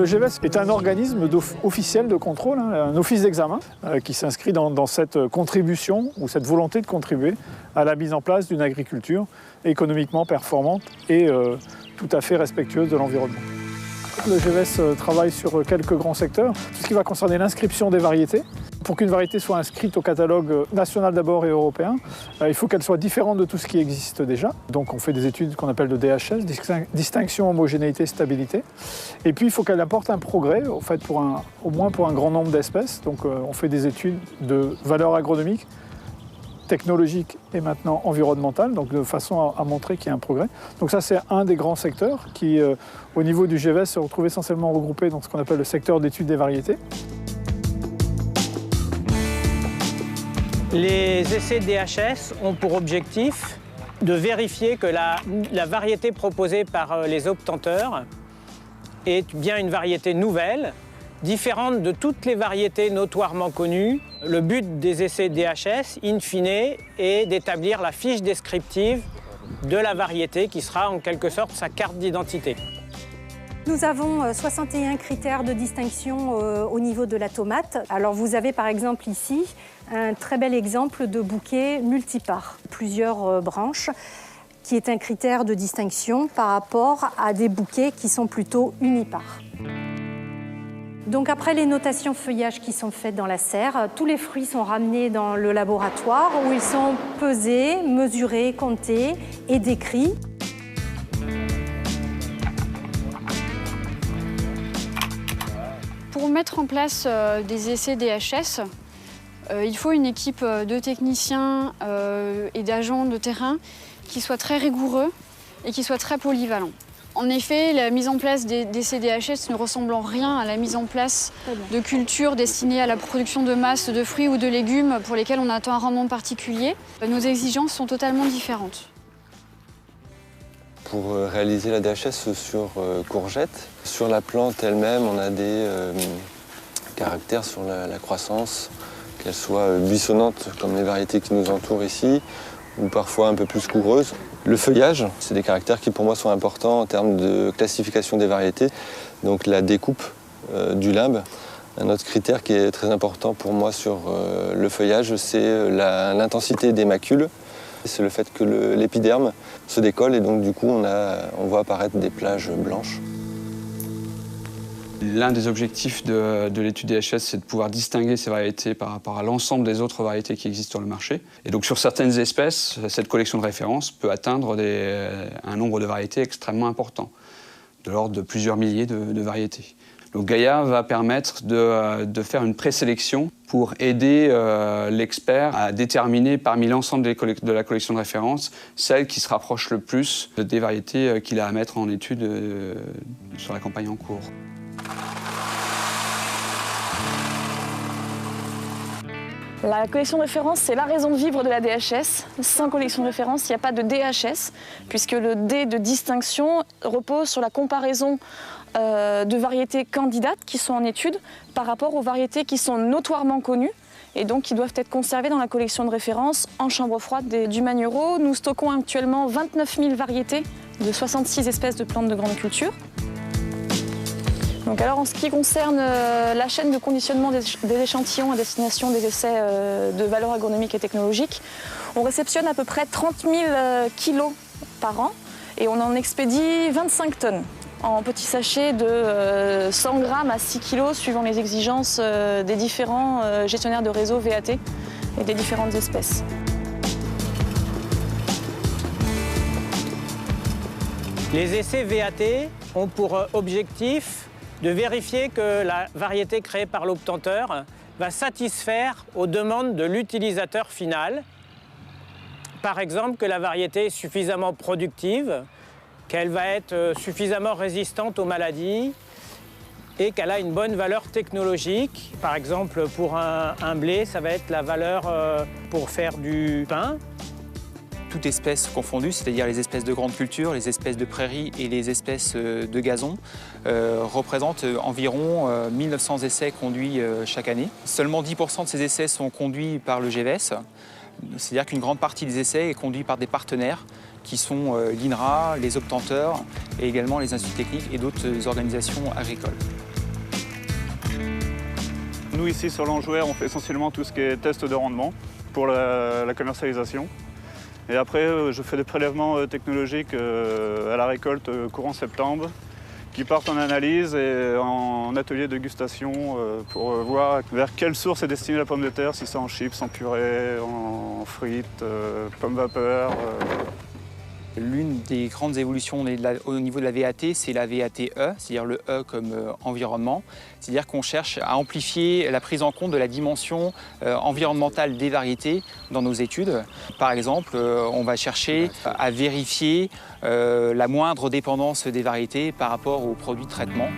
GEVES est un organisme officiel de contrôle, un office d'examen qui s'inscrit dans cette contribution ou cette volonté de contribuer à la mise en place d'une agriculture économiquement performante et tout à fait respectueuse de l'environnement. Le GEVES travaille sur quelques grands secteurs, tout ce qui va concerner l'inscription des variétés. Pour qu'une variété soit inscrite au catalogue national d'abord et européen, il faut qu'elle soit différente de tout ce qui existe déjà. Donc on fait des études qu'on appelle de DHS, distinction, homogénéité, stabilité. Et puis il faut qu'elle apporte un progrès, au fait, au moins pour un grand nombre d'espèces. Donc on fait des études de valeur agronomique, technologique et maintenant environnementale, donc de façon à montrer qu'il y a un progrès. Donc ça c'est un des grands secteurs qui, au niveau du GEVES, se retrouve essentiellement regroupé dans ce qu'on appelle le secteur d'études des variétés. Les essais DHS ont pour objectif de vérifier que la variété proposée par les obtenteurs est bien une variété nouvelle, différente de toutes les variétés notoirement connues. Le but des essais DHS, in fine, est d'établir la fiche descriptive de la variété qui sera en quelque sorte sa carte d'identité. Nous avons 61 critères de distinction au niveau de la tomate. Alors vous avez par exemple ici un très bel exemple de bouquet multipare, plusieurs branches, qui est un critère de distinction par rapport à des bouquets qui sont plutôt unipares. Donc après les notations feuillage qui sont faites dans la serre, tous les fruits sont ramenés dans le laboratoire où ils sont pesés, mesurés, comptés et décrits. Pour mettre en place des essais DHS, il faut une équipe de techniciens et d'agents de terrain qui soient très rigoureux et qui soient très polyvalents. En effet, la mise en place d'essais DHS ne ressemble en rien à la mise en place de cultures destinées à la production de masse de fruits ou de légumes pour lesquels on attend un rendement particulier. Nos exigences sont totalement différentes. Pour réaliser la DHS sur courgettes, sur la plante elle-même, on a des caractères sur la croissance, qu'elle soit buissonnante comme les variétés qui nous entourent ici, ou parfois un peu plus coureuses. Le feuillage, c'est des caractères qui pour moi sont importants en termes de classification des variétés. Donc la découpe du limbe. Un autre critère qui est très important pour moi sur le feuillage, c'est l'intensité des macules. C'est le fait que l'épiderme se décolle et donc du coup on voit apparaître des plages blanches. L'un des objectifs de l'étude DHS, c'est de pouvoir distinguer ces variétés par rapport à l'ensemble des autres variétés qui existent sur le marché. Et donc sur certaines espèces, cette collection de références peut atteindre un nombre de variétés extrêmement important, de l'ordre de plusieurs milliers de variétés. Donc Gaïa va permettre de faire une présélection pour aider l'expert à déterminer parmi l'ensemble de la collection de références celle qui se rapproche le plus des variétés qu'il a à mettre en étude sur la campagne en cours. La collection de référence, c'est la raison de vivre de la DHS. Sans collection de référence, il n'y a pas de DHS, puisque le D de distinction repose sur la comparaison de variétés candidates qui sont en étude par rapport aux variétés qui sont notoirement connues et donc qui doivent être conservées dans la collection de référence en chambre froide du Magnerot. Nous stockons actuellement 29 000 variétés de 66 espèces de plantes de grande culture. Donc alors en ce qui concerne la chaîne de conditionnement des échantillons à destination des essais de valeur agronomique et technologique, on réceptionne à peu près 30 000 kilos par an et on en expédie 25 tonnes en petits sachets de 100 grammes à 6 kilos suivant les exigences des différents gestionnaires de réseau VAT et des différentes espèces. Les essais VAT ont pour objectif de vérifier que la variété créée par l'obtenteur va satisfaire aux demandes de l'utilisateur final. Par exemple, que la variété est suffisamment productive, qu'elle va être suffisamment résistante aux maladies et qu'elle a une bonne valeur technologique. Par exemple, pour un blé, ça va être la valeur pour faire du pain. Toutes espèces confondues, c'est-à-dire les espèces de grande culture, les espèces de prairies et les espèces de gazon, représentent environ 1900 essais conduits chaque année. Seulement 10% de ces essais sont conduits par le GEVES, c'est-à-dire qu'une grande partie des essais est conduite par des partenaires qui sont l'INRA, les obtenteurs et également les instituts techniques et d'autres organisations agricoles. Nous ici sur l'Anjouer, on fait essentiellement tout ce qui est test de rendement pour la commercialisation. Et après, je fais des prélèvements technologiques à la récolte courant septembre qui partent en analyse et en atelier de dégustation pour voir vers quelle source est destinée la pomme de terre, si c'est en chips, en purée, en frites, pommes vapeur. L'une des grandes évolutions au niveau de la VAT, c'est la VAT-E, c'est-à-dire le E comme environnement. C'est-à-dire qu'on cherche à amplifier la prise en compte de la dimension environnementale des variétés dans nos études. Par exemple, on va chercher à vérifier la moindre dépendance des variétés par rapport aux produits de traitement.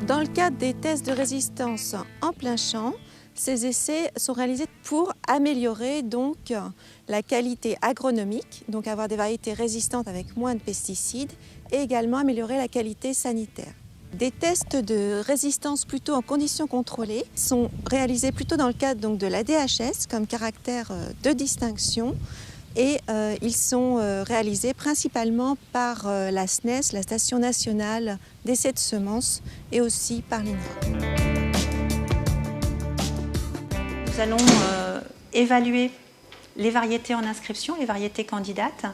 Dans le cadre des tests de résistance en plein champ, ces essais sont réalisés pour améliorer donc la qualité agronomique, donc avoir des variétés résistantes avec moins de pesticides, et également améliorer la qualité sanitaire. Des tests de résistance plutôt en conditions contrôlées sont réalisés plutôt dans le cadre donc, de la DHS comme caractère de distinction, et ils sont réalisés principalement par la SNES, la Station nationale d'essais de semences, et aussi par l'INRA. Nous allons évaluer les variétés en inscription, les variétés candidates,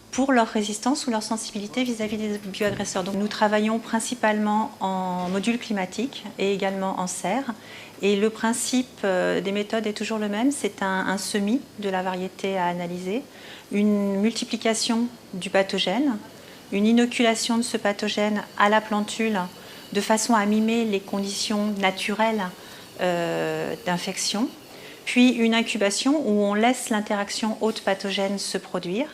pour leur résistance ou leur sensibilité vis-à-vis des bioagresseurs. Donc, nous travaillons principalement en module climatique et également en serre. Et le principe des méthodes est toujours le même, c'est un semis de la variété à analyser, une multiplication du pathogène, une inoculation de ce pathogène à la plantule de façon à mimer les conditions naturelles d'infection, puis une incubation où on laisse l'interaction hôte pathogène se produire,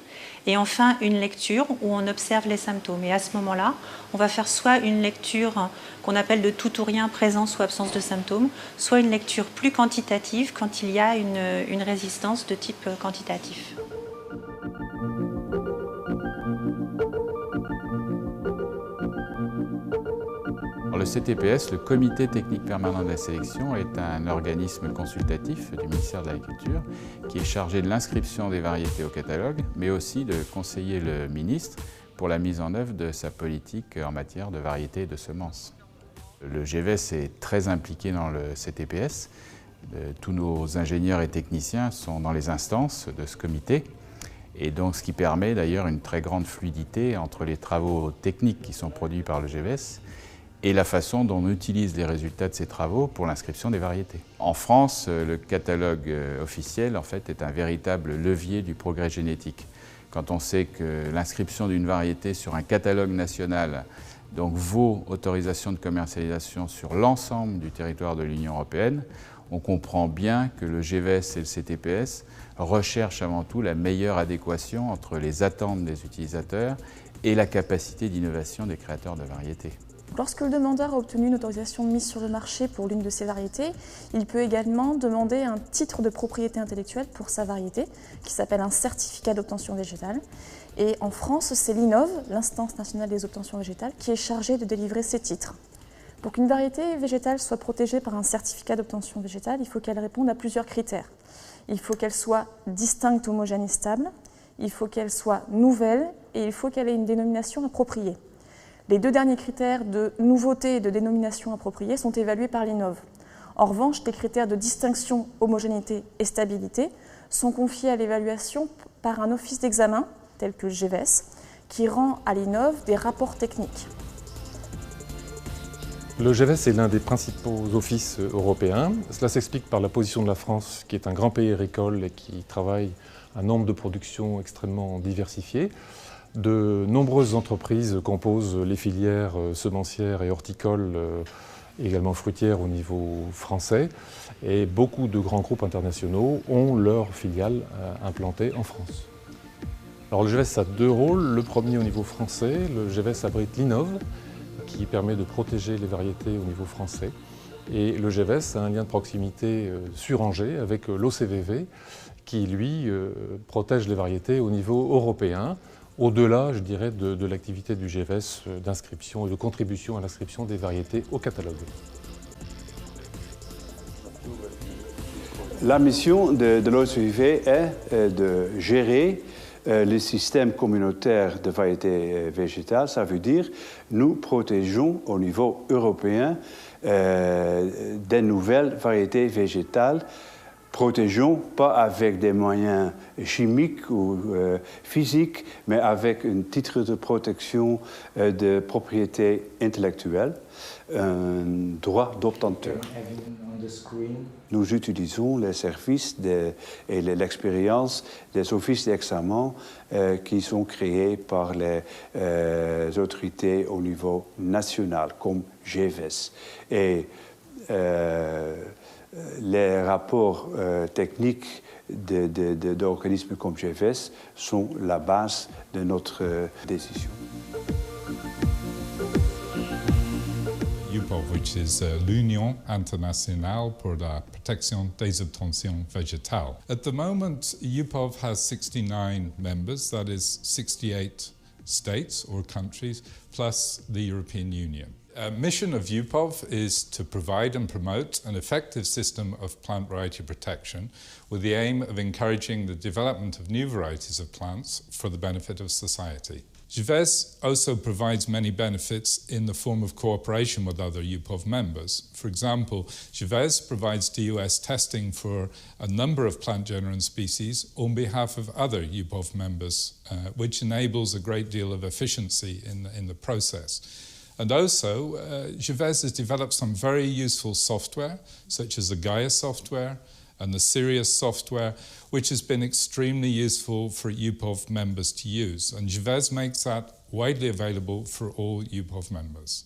et enfin une lecture où on observe les symptômes. Et à ce moment-là, on va faire soit une lecture qu'on appelle de tout ou rien, présence ou absence de symptômes, soit une lecture plus quantitative quand il y a une résistance de type quantitatif. Le CTPS, le Comité technique permanent de la sélection, est un organisme consultatif du ministère de l'Agriculture qui est chargé de l'inscription des variétés au catalogue, mais aussi de conseiller le ministre pour la mise en œuvre de sa politique en matière de variétés et de semences. Le GVS est très impliqué dans le CTPS. Tous nos ingénieurs et techniciens sont dans les instances de ce comité, et donc ce qui permet d'ailleurs une très grande fluidité entre les travaux techniques qui sont produits par le GVS et la façon dont on utilise les résultats de ces travaux pour l'inscription des variétés. En France, le catalogue officiel en fait, est un véritable levier du progrès génétique. Quand on sait que l'inscription d'une variété sur un catalogue national donc, vaut autorisation de commercialisation sur l'ensemble du territoire de l'Union européenne, on comprend bien que le GVS et le CTPS recherchent avant tout la meilleure adéquation entre les attentes des utilisateurs et la capacité d'innovation des créateurs de variétés. Lorsque le demandeur a obtenu une autorisation de mise sur le marché pour l'une de ses variétés, il peut également demander un titre de propriété intellectuelle pour sa variété, qui s'appelle un certificat d'obtention végétale. Et en France, c'est l'INOV, l'Instance nationale des obtentions végétales, qui est chargée de délivrer ces titres. Pour qu'une variété végétale soit protégée par un certificat d'obtention végétale, il faut qu'elle réponde à plusieurs critères. Il faut qu'elle soit distincte, homogène et stable, il faut qu'elle soit nouvelle et il faut qu'elle ait une dénomination appropriée. Les deux derniers critères de nouveauté et de dénomination appropriée sont évalués par l'INOV. En revanche, les critères de distinction, homogénéité et stabilité sont confiés à l'évaluation par un office d'examen, tel que le GVS, qui rend à l'INOV des rapports techniques. Le GVS est l'un des principaux offices européens. Cela s'explique par la position de la France, qui est un grand pays agricole et qui travaille un nombre de productions extrêmement diversifiées. De nombreuses entreprises composent les filières semencières et horticoles, et également fruitières au niveau français. Et beaucoup de grands groupes internationaux ont leurs filiales implantées en France. Alors le GVS a deux rôles. Le premier au niveau français, le GVS abrite l'INOV, qui permet de protéger les variétés au niveau français. Et le GVS a un lien de proximité sur Angers avec l'OCVV, qui lui protège les variétés au niveau européen, au-delà, je dirais, de l'activité du GVS d'inscription et de contribution à l'inscription des variétés au catalogue. La mission de l'OCVV est de gérer le système communautaire de variétés végétales, ça veut dire nous protégeons au niveau européen des nouvelles variétés végétales. Protégeons pas avec des moyens chimiques ou physiques, mais avec un titre de protection de propriété intellectuelle, un droit d'obtenteur. Nous utilisons les services et l'expérience des offices d'examen qui sont créés par les autorités au niveau national, comme GEVES. Et les rapports techniques d'organismes comme GEVES sont la base de notre décision. UPOV, which is l'Union internationale pour la protection des obtentions végétales. At the moment, UPOV has 69 members, that is 68 states or countries, plus the European Union. The mission of UPOV is to provide and promote an effective system of plant variety protection with the aim of encouraging the development of new varieties of plants for the benefit of society. GEVES also provides many benefits in the form of cooperation with other UPOV members. For example, GEVES provides DUS testing for a number of plant genera and species on behalf of other UPOV members, which enables a great deal of efficiency in the process. And also, GEVES has developed some very useful software, such as the Gaia software and the Sirius software, which has been extremely useful for UPOV members to use. And GEVES makes that widely available for all UPOV members.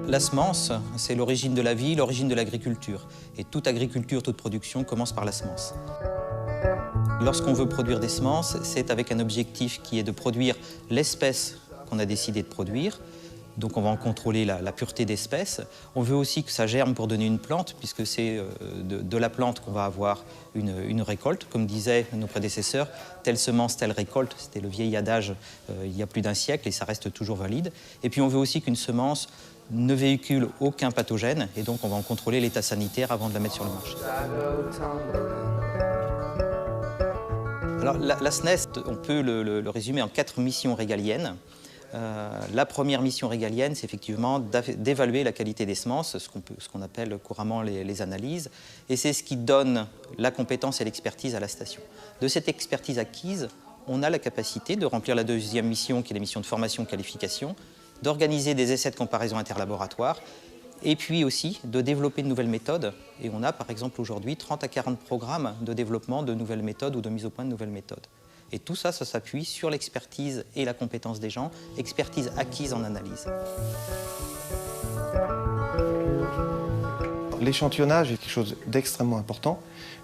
La semence, c'est l'origine de la vie, l'origine de l'agriculture. Et toute agriculture, toute production commence par la semence. Lorsqu'on veut produire des semences, c'est avec un objectif qui est de produire l'espèce qu'on a décidé de produire. Donc on va en contrôler la pureté d'espèce. On veut aussi que ça germe pour donner une plante, puisque c'est de la plante qu'on va avoir une récolte. Comme disaient nos prédécesseurs, telle semence, telle récolte, c'était le vieil adage il y a plus d'un siècle et ça reste toujours valide. Et puis on veut aussi qu'une semence ne véhicule aucun pathogène et donc on va en contrôler l'état sanitaire avant de la mettre sur le marché. Alors la SNES, on peut le résumer en 4 missions régaliennes. La première mission régalienne, c'est effectivement d'évaluer la qualité des semences, ce qu'on appelle couramment les analyses, et c'est ce qui donne la compétence et l'expertise à la station. De cette expertise acquise, on a la capacité de remplir la deuxième mission, qui est la mission de formation-qualification, d'organiser des essais de comparaison interlaboratoires, et puis aussi de développer de nouvelles méthodes. Et on a par exemple aujourd'hui 30 à 40 programmes de développement de nouvelles méthodes ou de mise au point de nouvelles méthodes. Et tout ça, ça s'appuie sur l'expertise et la compétence des gens, expertise acquise en analyse. L'échantillonnage est quelque chose d'extrêmement important,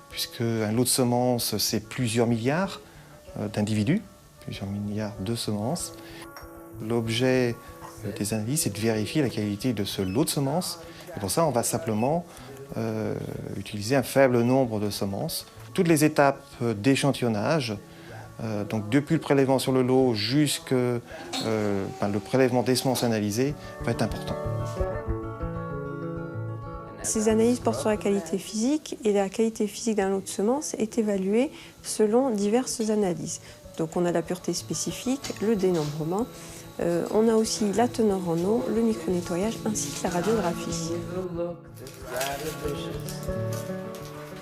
puisque un lot de semences, c'est plusieurs milliards d'individus, plusieurs milliards de semences. L'objet des analyses, c'est de vérifier la qualité de ce lot de semences. Et pour ça, on va simplement utiliser un faible nombre de semences. Toutes les étapes d'échantillonnage, donc depuis le prélèvement sur le lot jusqu'au le prélèvement des semences analysées, va être important. Ces analyses portent sur la qualité physique et la qualité physique d'un lot de semences est évaluée selon diverses analyses. Donc on a la pureté spécifique, le dénombrement, on a aussi la teneur en eau, le micro-nettoyage ainsi que la radiographie.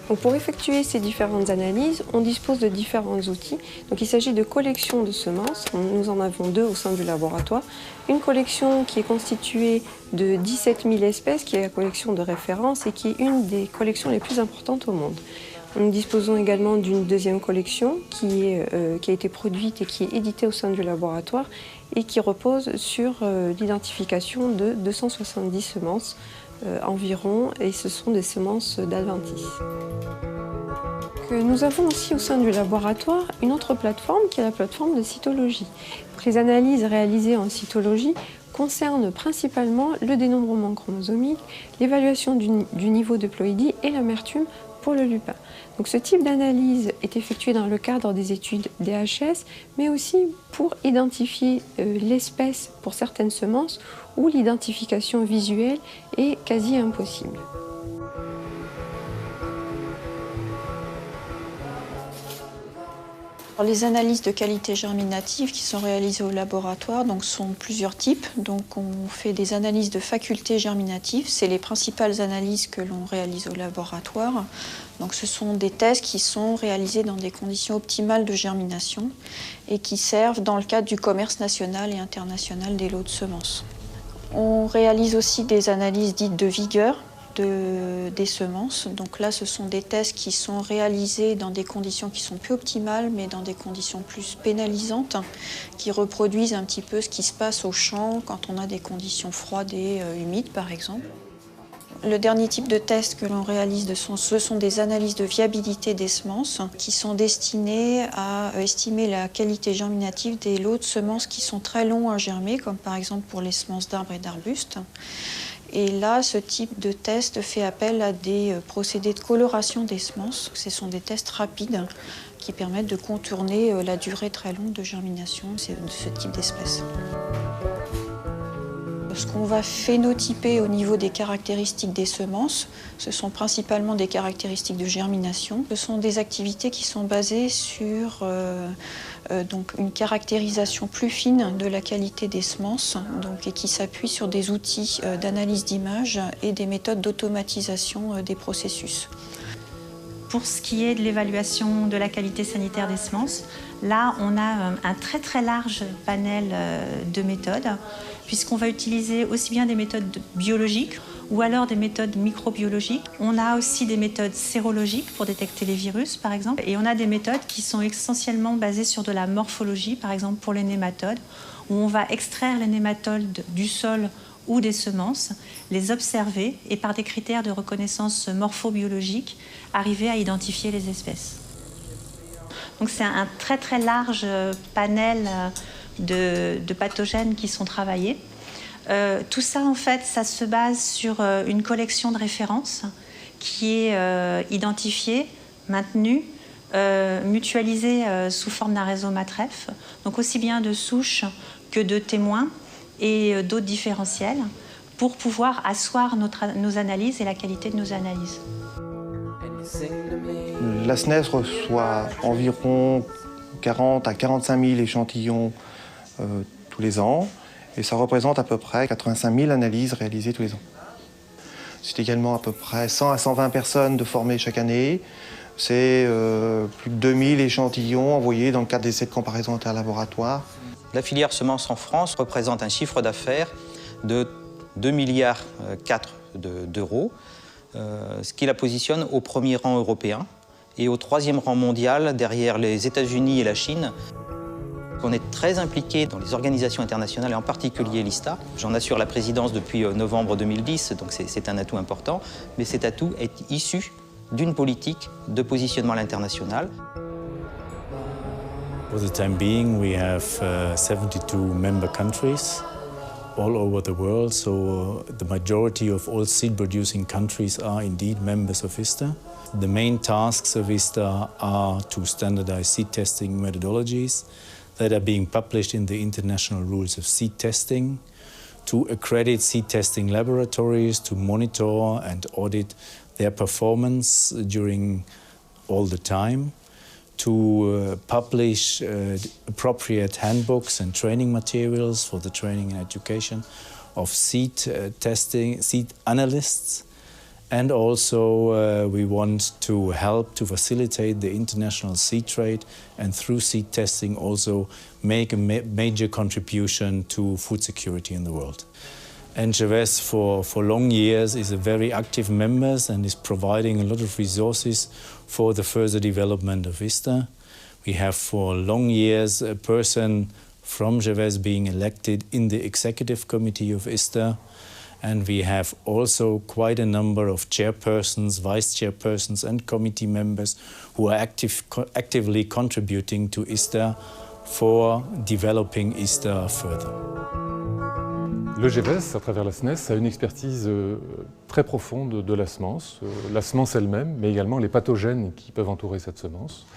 Donc pour effectuer ces différentes analyses, on dispose de différents outils. Donc il s'agit de collections de semences, nous en avons 2 au sein du laboratoire. Une collection qui est constituée de 17 000 espèces, qui est la collection de référence et qui est une des collections les plus importantes au monde. Nous disposons également d'une deuxième collection qui a été produite et qui est éditée au sein du laboratoire et qui repose sur l'identification de 270 semences environ, et ce sont des semences d'Adventice. Nous avons aussi au sein du laboratoire une autre plateforme qui est la plateforme de cytologie. Les analyses réalisées en cytologie concernent principalement le dénombrement chromosomique, l'évaluation du niveau de ploïdie et l'amertume pour le lupin. Donc ce type d'analyse est effectué dans le cadre des études DHS, mais aussi pour identifier l'espèce pour certaines semences où l'identification visuelle est quasi impossible. Les analyses de qualité germinative qui sont réalisées au laboratoire sont plusieurs types. Donc on fait des analyses de faculté germinative, c'est les principales analyses que l'on réalise au laboratoire. Donc ce sont des tests qui sont réalisés dans des conditions optimales de germination et qui servent dans le cadre du commerce national et international des lots de semences. On réalise aussi des analyses dites de vigueur des semences. Donc là, ce sont des tests qui sont réalisés dans des conditions qui sont plus optimales, mais dans des conditions plus pénalisantes, qui reproduisent un petit peu ce qui se passe au champ quand on a des conditions froides et humides, par exemple. Le dernier type de test que l'on réalise, ce sont des analyses de viabilité des semences qui sont destinées à estimer la qualité germinative des lots de semences qui sont très longs à germer, comme par exemple pour les semences d'arbres et d'arbustes. Et là, ce type de test fait appel à des procédés de coloration des semences. Ce sont des tests rapides qui permettent de contourner la durée très longue de germination de ce type d'espèce. Ce qu'on va phénotyper au niveau des caractéristiques des semences, ce sont principalement des caractéristiques de germination. Ce sont des activités qui sont basées sur donc une caractérisation plus fine de la qualité des semences et qui s'appuient sur des outils d'analyse d'image et des méthodes d'automatisation des processus. Pour ce qui est de l'évaluation de la qualité sanitaire des semences, là, on a un très large panel de méthodes, puisqu'on va utiliser aussi bien des méthodes biologiques ou alors des méthodes microbiologiques. On a aussi des méthodes sérologiques pour détecter les virus, par exemple. Et on a des méthodes qui sont essentiellement basées sur de la morphologie, par exemple pour les nématodes, où on va extraire les nématodes du sol ou des semences, les observer et par des critères de reconnaissance morphobiologique, arriver à identifier les espèces. Donc c'est un très large panel de pathogènes qui sont travaillés. Tout ça, en fait, ça se base sur une collection de références qui est identifiée, maintenue, mutualisée sous forme d'un réseau MATREF, donc aussi bien de souches que de témoins et d'autres différentiels pour pouvoir asseoir nos analyses et la qualité de nos analyses. La SNES reçoit environ 40 à 45 000 échantillons tous les ans et ça représente à peu près 85 000 analyses réalisées tous les ans. C'est également à peu près 100 à 120 personnes de formées chaque année. C'est plus de 2000 échantillons envoyés dans le cadre d'essais de comparaison interlaboratoires. La filière semences en France représente un chiffre d'affaires de 2,4 milliards d'euros, ce qui la positionne au premier rang européen et au troisième rang mondial derrière les États-Unis et la Chine. On est très impliqué dans les organisations internationales et en particulier l'ISTA. J'en assure la présidence depuis novembre 2010, donc c'est un atout important, mais cet atout est issu d'une politique de positionnement à l'international. For the time being, we have 72 member countries all over the world, so the majority of all seed-producing countries are indeed members of ISTA. The main tasks of ISTA are to standardize seed testing methodologies that are being published in the International Rules of Seed Testing, to accredit seed testing laboratories, to monitor and audit their performance during all the time, to publish appropriate handbooks and training materials for the training and education of seed testing, seed analysts. And also we want to help to facilitate the international seed trade and through seed testing also make a major contribution to food security in the world. And GEVES for long years is a very active member and is providing a lot of resources for the further development of ISTA. We have for long years a person from GEVES being elected in the executive committee of ISTA. And we have also quite a number of chairpersons, vice chairpersons and committee members who are actively contributing to ISTA for developing ISTA further. Le GEVES, à travers la SNES, a une expertise très profonde de la semence elle-même, mais également les pathogènes qui peuvent entourer cette semence.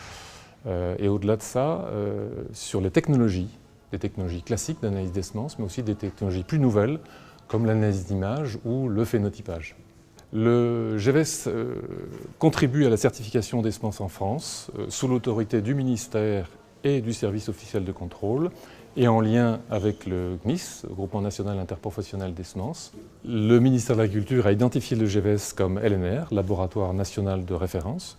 Et au-delà de ça, sur les technologies, des technologies classiques d'analyse des semences, mais aussi des technologies plus nouvelles, comme l'analyse d'image ou le phénotypage. Le GEVES contribue à la certification des semences en France, sous l'autorité du ministère et du service officiel de contrôle, et en lien avec le GNIS, le Groupement National Interprofessionnel des Semences. Le ministère de l'Agriculture a identifié le GEVES comme LNR, Laboratoire National de Référence.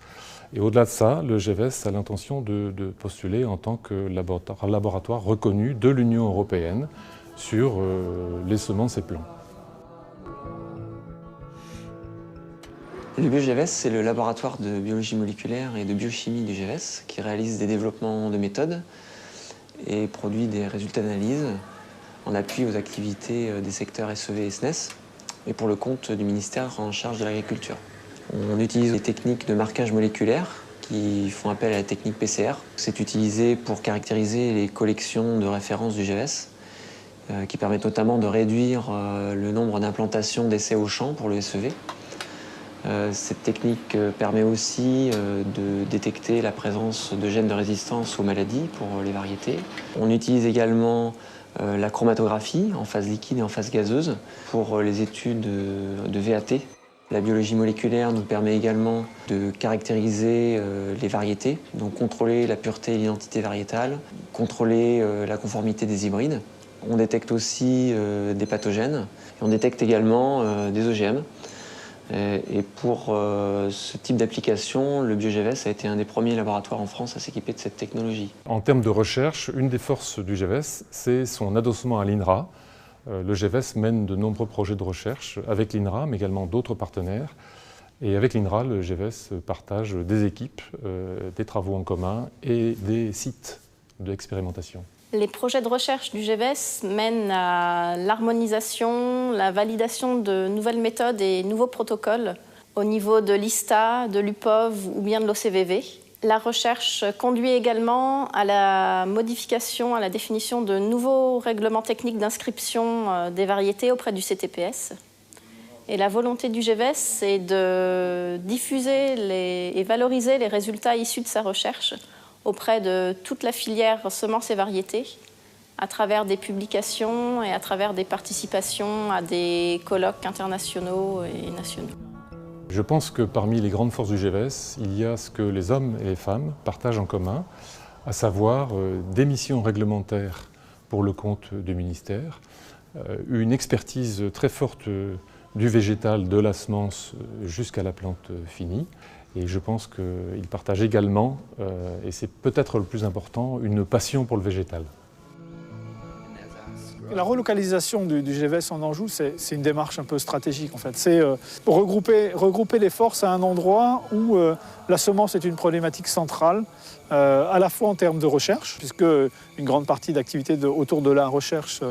Et au-delà de ça, le GEVES a l'intention de postuler en tant que laboratoire reconnu de l'Union européenne sur les semences et plants. Le BioGEVES, c'est le laboratoire de biologie moléculaire et de biochimie du GEVES qui réalise des développements de méthodes et produit des résultats d'analyse en appui aux activités des secteurs SEV et SNES et pour le compte du ministère en charge de l'agriculture. On utilise des techniques de marquage moléculaire qui font appel à la technique PCR. C'est utilisé pour caractériser les collections de références du GEVES qui permettent notamment de réduire le nombre d'implantations d'essais au champ pour le SEV. Cette technique permet aussi de détecter la présence de gènes de résistance aux maladies pour les variétés. On utilise également la chromatographie en phase liquide et en phase gazeuse pour les études de VAT. La biologie moléculaire nous permet également de caractériser les variétés, donc contrôler la pureté et l'identité variétale, contrôler la conformité des hybrides. On détecte aussi des pathogènes et on détecte également des OGM. Et pour ce type d'application, le BioGEVES a été un des premiers laboratoires en France à s'équiper de cette technologie. En termes de recherche, une des forces du GEVES, c'est son adossement à l'INRA. Le GEVES mène de nombreux projets de recherche avec l'INRA, mais également d'autres partenaires. Et avec l'INRA, le GEVES partage des équipes, des travaux en commun et des sites d'expérimentation. Les projets de recherche du GEVES mènent à l'harmonisation, la validation de nouvelles méthodes et nouveaux protocoles au niveau de l'ISTA, de l'UPOV ou bien de l'OCVV. La recherche conduit également à la modification, à la définition de nouveaux règlements techniques d'inscription des variétés auprès du CTPS. Et la volonté du GEVES, c'est de diffuser et valoriser les résultats issus de sa recherche auprès de toute la filière semences et variétés, à travers des publications et à travers des participations à des colloques internationaux et nationaux. Je pense que parmi les grandes forces du GEVES, il y a ce que les hommes et les femmes partagent en commun, à savoir des missions réglementaires pour le compte du ministère, une expertise très forte du végétal, de la semence jusqu'à la plante finie. Et je pense qu'ils partagent également, et c'est peut-être le plus important, une passion pour le végétal. La relocalisation du GEVES en Anjou, c'est une démarche un peu stratégique en fait. C'est regrouper les forces à un endroit où la semence est une problématique centrale, à la fois en termes de recherche, puisque une grande partie d'activité autour de la recherche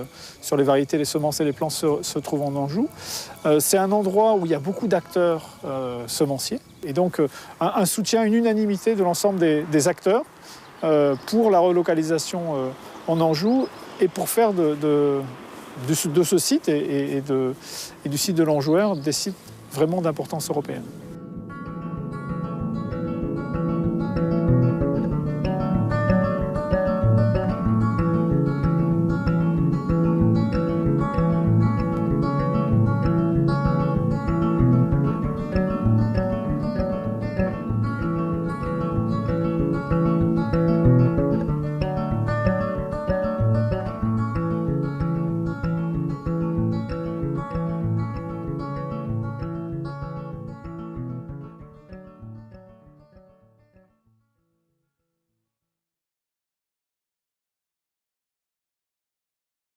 sur les variétés, les semences et les plants se trouve en Anjou. C'est un endroit où il y a beaucoup d'acteurs semenciers, et donc un soutien, une unanimité de l'ensemble des acteurs pour la relocalisation en Anjou, et pour faire de ce site et du site de l'Anjouer des sites vraiment d'importance européenne.